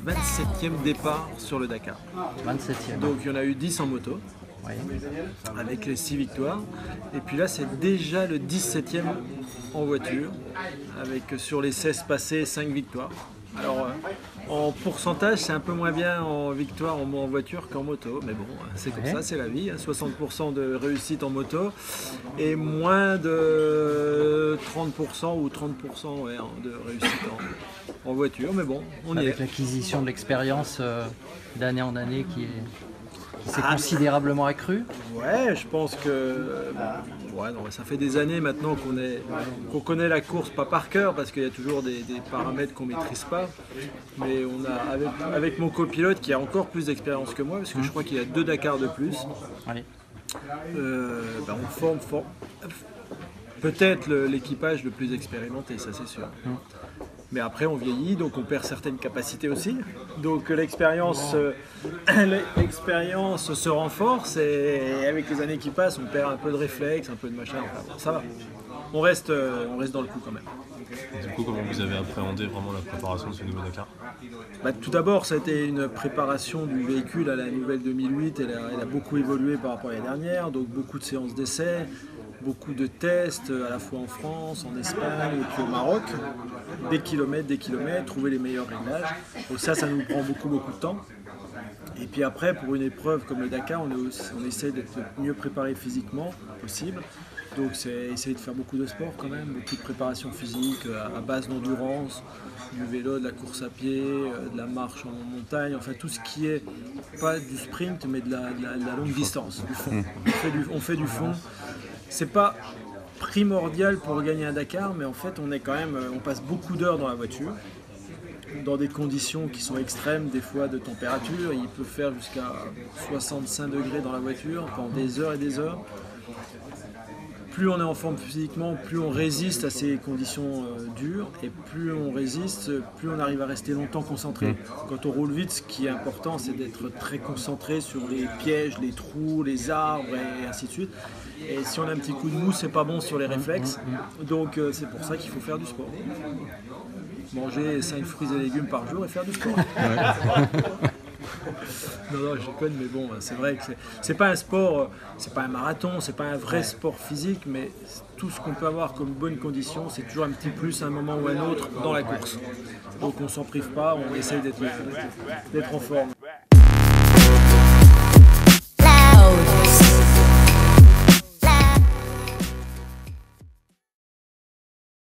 27e départ sur le Dakar. 27e. Donc il y en a eu 10 en moto, Oui. avec les 6 victoires. Et puis là, c'est déjà le 17e en voiture, avec sur les 16 passés, 5 victoires. Alors en pourcentage, c'est un peu moins bien en victoire en voiture qu'en moto, mais bon, c'est comme ça, c'est la vie. 60% de réussite en moto et moins de 30% ou 30% ouais, de réussite en voiture, mais bon, on y Avec est. l'acquisition de l'expérience d'année en année qui s'est considérablement accrue. Ouais, je pense que ouais, non, ça fait des années maintenant qu'on connaît la course, pas par cœur, parce qu'il y a toujours des paramètres qu'on ne maîtrise pas. Mais on a, avec mon copilote qui a encore plus d'expérience que moi, parce que je crois qu'il a 2 Dakar de plus, Allez. on forme peut-être l'équipage le plus expérimenté, ça c'est sûr. Mais après on vieillit, donc on perd certaines capacités aussi. Donc l'expérience se renforce et avec les années qui passent, on perd un peu de réflexe, un peu de machin. Enfin, bon, ça va. On reste dans le coup quand même. Et du coup, comment vous avez appréhendé vraiment la préparation de ce nouveau Dakar? Tout d'abord, ça a été une préparation du véhicule à la nouvelle 2008. Elle a beaucoup évolué par rapport à l'année dernière, donc beaucoup de séances d'essais. Beaucoup de tests à la fois en France, en Espagne et puis au Maroc, des kilomètres, trouver les meilleurs réglages. Donc ça nous prend beaucoup de temps. Et puis après, pour une épreuve comme le Dakar, on essaie d'être le mieux préparé physiquement possible. Donc c'est essayer de faire beaucoup de sport quand même, beaucoup de préparation physique à base d'endurance, du vélo, de la course à pied, de la marche en montagne, enfin tout ce qui est pas du sprint mais de la longue distance, du fond. On fait du fond. C'est pas primordial pour gagner un Dakar, mais en fait on passe beaucoup d'heures dans la voiture, dans des conditions qui sont extrêmes, des fois de température. Il peut faire jusqu'à 65 degrés dans la voiture pendant des heures et des heures. Plus on est en forme physiquement, plus on résiste à ces conditions dures, et plus on résiste, plus on arrive à rester longtemps concentré. Quand on roule vite, ce qui est important, c'est d'être très concentré sur les pièges, les trous, les arbres et ainsi de suite. Et si on a un petit coup de mou, c'est pas bon sur les réflexes. Donc c'est pour ça qu'il faut faire du sport. Manger 5 fruits et légumes par jour et faire du sport. Non, je déconne, mais bon, c'est vrai que c'est pas un sport, c'est pas un marathon, c'est pas un vrai sport physique, mais tout ce qu'on peut avoir comme bonne condition, c'est toujours un petit plus à un moment ou à un autre dans la course. Donc on s'en prive pas, on essaye d'être en forme.